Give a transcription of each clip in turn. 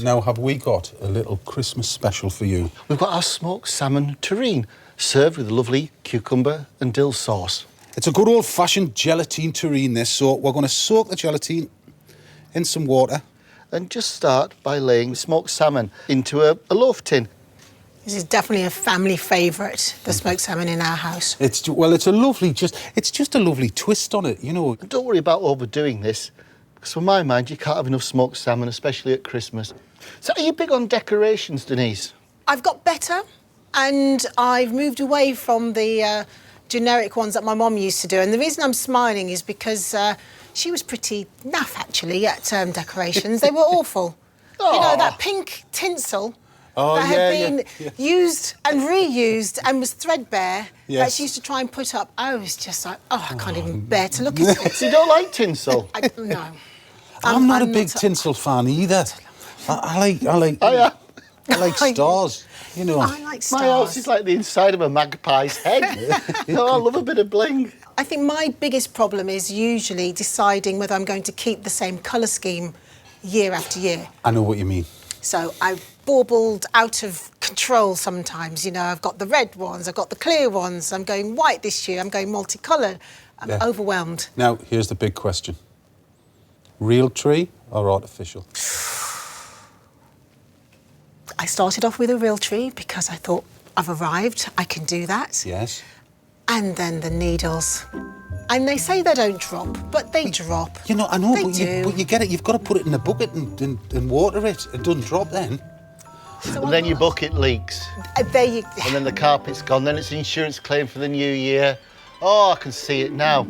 Now, have we got a little Christmas special for you? We've got our smoked salmon terrine, served with a lovely cucumber and dill sauce. It's a good old-fashioned gelatine terrine, this, so we're going to soak the gelatine in some water. And just start by laying smoked salmon into a loaf tin. This is definitely a family favourite, the smoked salmon in our house. It's just a lovely twist on it, you know. And don't worry about overdoing this, because from my mind, you can't have enough smoked salmon, especially at Christmas. So are you big on decorations, Denise? I've got better, and I've moved away from the generic ones that my mum used to do. And the reason I'm smiling is because she was pretty naff, actually, at decorations. They were awful. Aww. You know, that pink tinsel that had been used and reused and was threadbare that she used to try and put up. I was just like, I can't even bear to look at it. So you don't like tinsel? No. I'm not a big tinsel fan either. I like stars, you know. I like stars. My house is like the inside of a magpie's head. No, I love a bit of bling. I think my biggest problem is usually deciding whether I'm going to keep the same colour scheme year after year. I know what you mean. So I've baubled out of control sometimes, you know. I've got the red ones, I've got the clear ones, I'm going white this year, I'm going multicoloured. I'm overwhelmed. Now, here's the big question. Real tree or artificial? I started off with a real tree because I thought, I've arrived, I can do that. Yes. And then the needles. And they say they don't drop, but they drop. You know, I know, but you get it. You've got to put it in a bucket and water it. It doesn't drop then. So And then your bucket leaks. There you... And then the carpet's gone. Then it's an insurance claim for the new year. Oh, I can see it now.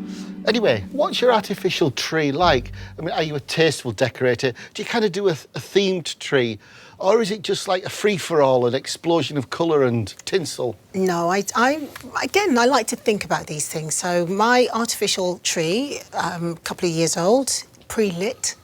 Anyway, what's your artificial tree like? I mean, are you a tasteful decorator? Do you kind of do a themed tree? Or is it just like a free-for-all, an explosion of colour and tinsel? No, I like to think about these things. So my artificial tree, a couple of years old, pre-lit.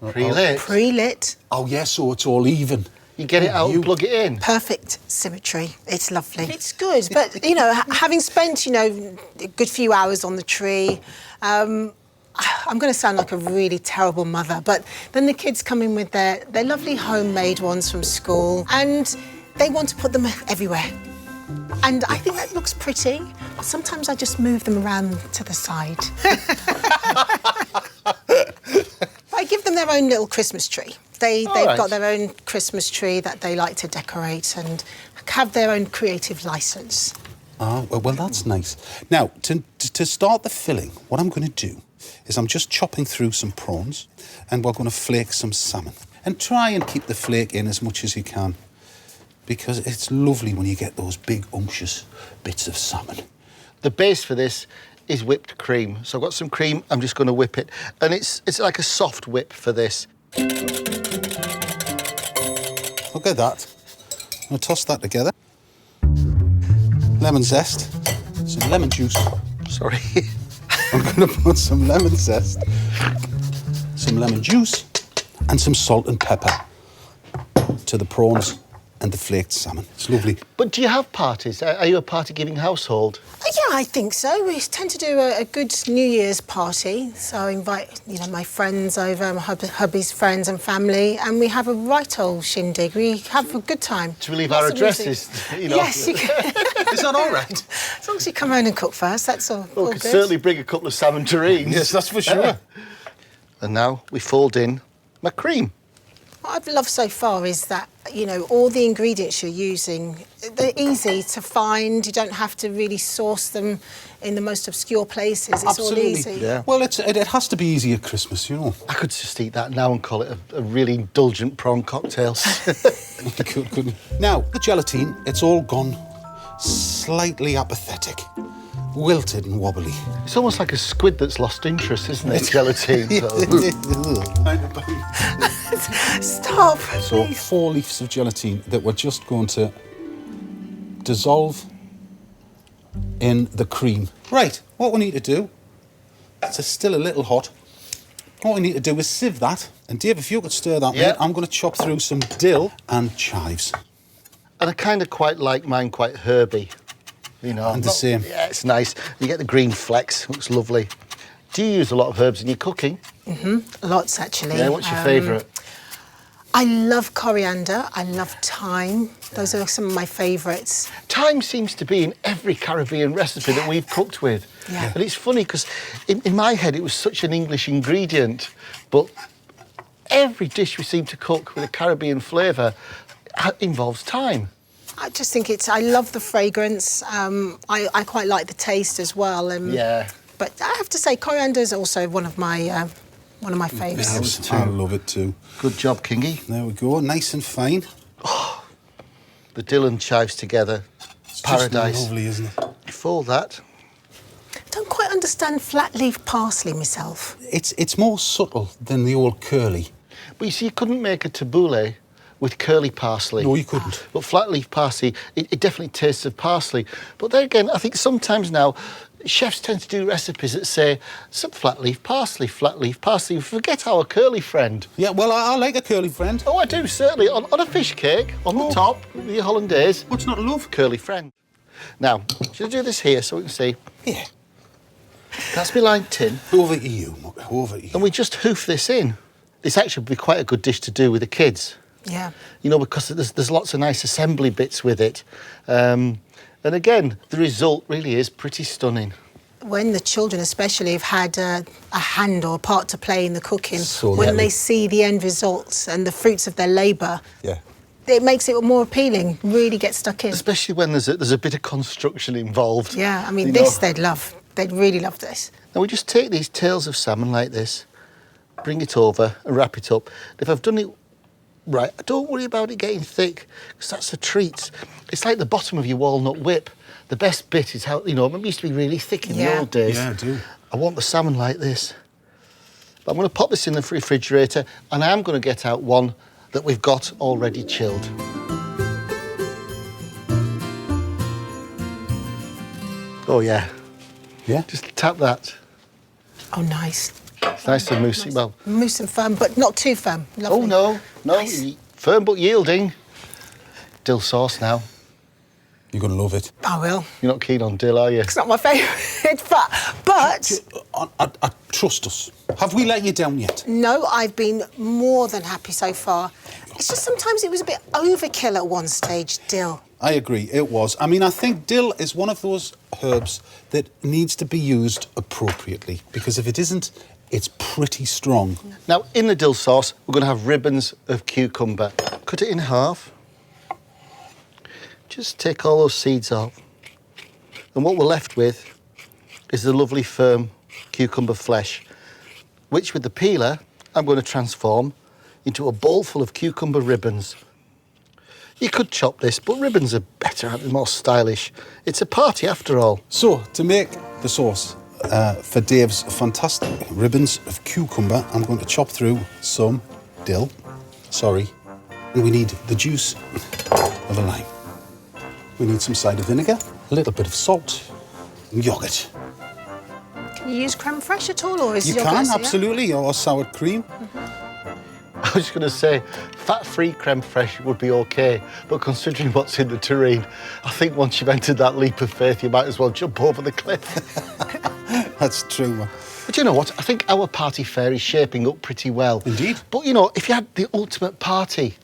Pre-lit? Pre-lit. Oh, yes, so it's all even. You get it out and plug it in? Perfect symmetry. It's lovely. It's good, but, you know, having spent, you know, a good few hours on the tree, I'm going to sound like a really terrible mother, but then the kids come in with their lovely homemade ones from school, and they want to put them everywhere. And I think that looks pretty, but sometimes I just move them around to the side. I give them their own little Christmas tree. They've got their own Christmas tree that they like to decorate and have their own creative licence. Oh, well, that's nice. Now, to start the filling, what I'm going to do is I'm just chopping through some prawns and we're going to flake some salmon. And try and keep the flake in as much as you can, because it's lovely when you get those big unctuous bits of salmon. The base for this is whipped cream. So I've got some cream, I'm just going to whip it. And it's like a soft whip for this. Look at that. I'm going to toss that together. Lemon zest, some lemon juice. Sorry. I'm going to put some lemon zest, some lemon juice, and some salt and pepper to the prawns and the flaked salmon. It's lovely. But do you have parties? Are you a party-giving household? Yeah, I think so. We tend to do a good New Year's party. So I invite, you know, my friends over, my hubby's friends and family, and we have a right old shindig. We have a good time. Do we leave our addresses? You know? Yes, you can. Is that all right? As long as you come home and cook first, that's all. Well, all we could good. certainly bring a couple of salmon terrines. Yes, that's for sure. And now we fold in my cream. What I've loved so far is that, you know, all the ingredients you're using, they're easy to find. You don't have to really source them in the most obscure places. It's Absolutely. all easy. Yeah. Well, it has to be easy at Christmas, you know. I could just eat that now and call it a really indulgent prawn cocktail. Couldn't. Now, the gelatine, it's all gone slightly apathetic, wilted and wobbly. It's almost like a squid that's lost interest, isn't it, gelatine? Stop, So please. 4 leaves of gelatine that we're just going to dissolve in the cream. Right, what we need to do, it's still a little hot. What we need to do is sieve that. And Dave, if you could stir that, mate, I'm going to chop through some dill and chives. And I kind of quite like mine quite herby. You know, And the same. Yeah, it's nice. You get the green flecks, looks lovely. Do you use a lot of herbs in your cooking? Lots, actually. Yeah, what's your favourite? I love coriander. I love thyme. Those are some of my favourites. Thyme seems to be in every Caribbean recipe that we've cooked with. Yeah. And it's funny because in my head it was such an English ingredient, but every dish we seem to cook with a Caribbean flavour involves thyme. I just think I love the fragrance. I quite like the taste as well. Yeah. But I have to say, coriander is also one of my favourites. Yes, I love it too. Good job, Kingy. There we go, nice and fine. The dill and chives together. It's Paradise. just lovely, isn't it? Before that, Don't quite understand flat leaf parsley myself. It's more subtle than the old curly. but you see, you couldn't make a tabbouleh with curly parsley. No, you couldn't. But flat leaf parsley, it definitely tastes of parsley. But there again, I think sometimes now, chefs tend to do recipes that say some flat leaf parsley. We forget our curly friend. Yeah, well, I like a curly friend. Oh, I do, certainly. On a fish cake, on the top, with your hollandaise. What's not to love? Curly friend. Now, should I do this here so we can see? Yeah. That's my lined tin. Over to you, Mucker, over to you. And we just hoof this in. This actually would be quite a good dish to do with the kids. Yeah. You know, because there's lots of nice assembly bits with it. And again, the result really is pretty stunning. When the children especially have had a hand or a part to play in the cooking, So when lovely. they see the end results and the fruits of their labour, Yeah. it makes it more appealing, really get stuck in. Especially when there's a bit of construction involved. Yeah, I mean, You this know. they'd love. They'd really love this. Now we just take these tails of salmon like this, bring it over and wrap it up. If I've done it right, don't worry about it getting thick, because that's a treat. It's like the bottom of your walnut whip. The best bit is how, you know, it used to be really thick in the old days. Yeah, I do. I want the salmon like this. But I'm going to pop this in the refrigerator, and I am going to get out one that we've got already chilled. Oh, yeah. Yeah? Just tap that. Oh, nice. It's nice and moussey. Well, Mousse and firm, but not too firm. Lovely. oh, no. Nice. Firm but yielding. Dill sauce now. You're going to love it. I will. You're not keen on dill, are you? It's not my favourite, but I trust us. Have we let you down yet? no, I've been more than happy so far. It's just sometimes it was a bit overkill at one stage, dill. I agree, it was. I mean, I think dill is one of those herbs that needs to be used appropriately, because if it isn't, it's pretty strong. Now, in the dill sauce, we're going to have ribbons of cucumber. Cut it in half. Just take all those seeds off. And what we're left with is the lovely firm cucumber flesh, which with the peeler, I'm going to transform into a bowl full of cucumber ribbons. You could chop this, but ribbons are better, aren't they? More stylish. It's a party after all. So, to make the sauce for Dave's fantastic ribbons of cucumber, I'm going to chop through some dill. Sorry. And we need the juice of a lime. We need some cider vinegar, a little bit of salt, and yoghurt. Can you use creme fraiche at all, or is You your can, guess, yeah? absolutely, or sour cream. I was just going to say, fat-free creme fraiche would be OK, but considering what's in the terrine, I think once you've entered that leap of faith, you might as well jump over the cliff. That's true, man. But you know what? I think our party fare is shaping up pretty well. Indeed. But, you know, if you had the ultimate party,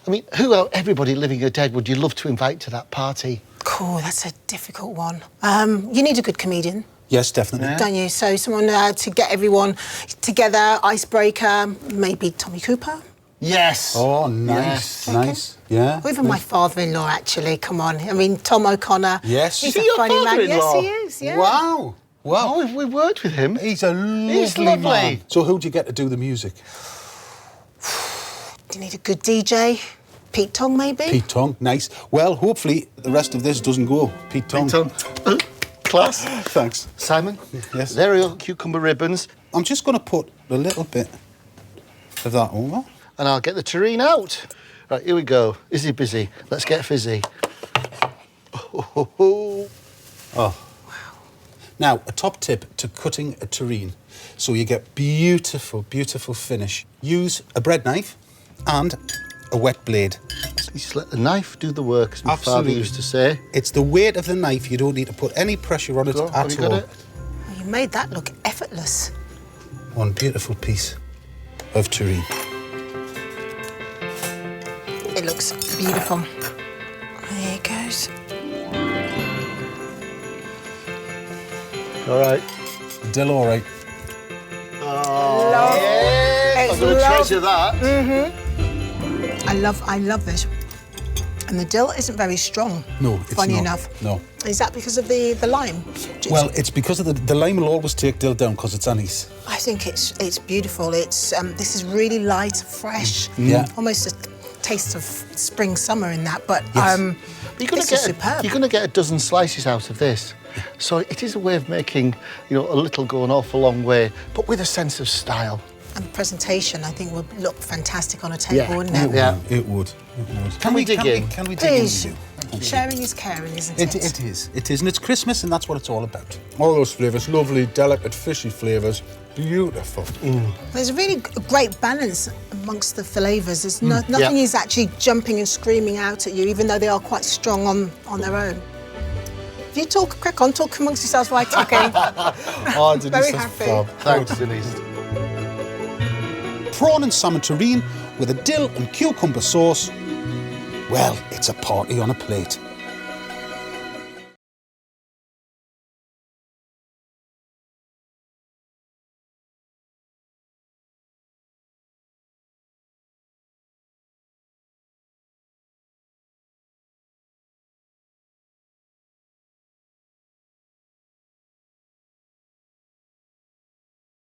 I mean, who out, everybody living or dead, would you love to invite to that party? Cool, that's a difficult one. You need a good comedian, Yes, definitely. Yeah. don't you? So someone to get everyone together, icebreaker, maybe Tommy Cooper? Yes. Oh, nice, Yes. nice. Yeah. Or even my father-in-law, actually, come on. I mean, Tom O'Connor. Yes. He's Is he a your funny man. Yes, father-in-law? he is, yeah. Wow. Wow. Oh, we've worked with him. He's a lovely, He's lovely. man. So who'd you get to do the music? Do you need a good DJ? Pete Tong, maybe? Pete Tong, nice. Well, hopefully the rest of this doesn't go. Pete Tong. Class. Thanks. Simon? Yes. There are your cucumber ribbons, I'm just going to put a little bit of that over. and I'll get the terrine out. Right, here we go. Is he busy? Let's get fizzy. Oh. Oh. Now, a top tip to cutting a terrine, so you get beautiful, beautiful finish. Use a bread knife and a wet blade. You just let the knife do the work, as my father Absolutely. used to say. It's the weight of the knife. You don't need to put any pressure on it Go, have at you got all. it? You made that look effortless. One beautiful piece of terrine. It looks beautiful. There it goes. All right. Dill, all right. Love. Yes, I'm going to treasure that. I love this. And the dill isn't very strong. No, it's funny not. enough. No. Is that because of the lime? Well, it's because of the lime will always take dill down because it's anise. I think it's beautiful. It's this is really light, fresh. Yeah. Almost a taste of spring, summer in that. But Yes. this is superb. You're going to get a dozen slices out of this. So it is a way of making, a little go an awful long way, but with a sense of style. And the presentation, I think, would look fantastic on a table, wouldn't it? Yeah. It would. Can we dig in? Can we dig in Please. with you? Sharing is caring, isn't it? It is. It is. And it's Christmas, and that's what it's all about. All those flavours, lovely, delicate, fishy flavours. Beautiful. There's a really great balance amongst the flavours. There's nothing is actually jumping and screaming out at you, even though they are quite strong on their own. If you crack on, talk amongst yourselves while I'm talking. Oh, Denise, Very that's happy. fab. Thanks, Denise. Prawn and salmon terrine with a dill and cucumber sauce. Well, it's a party on a plate.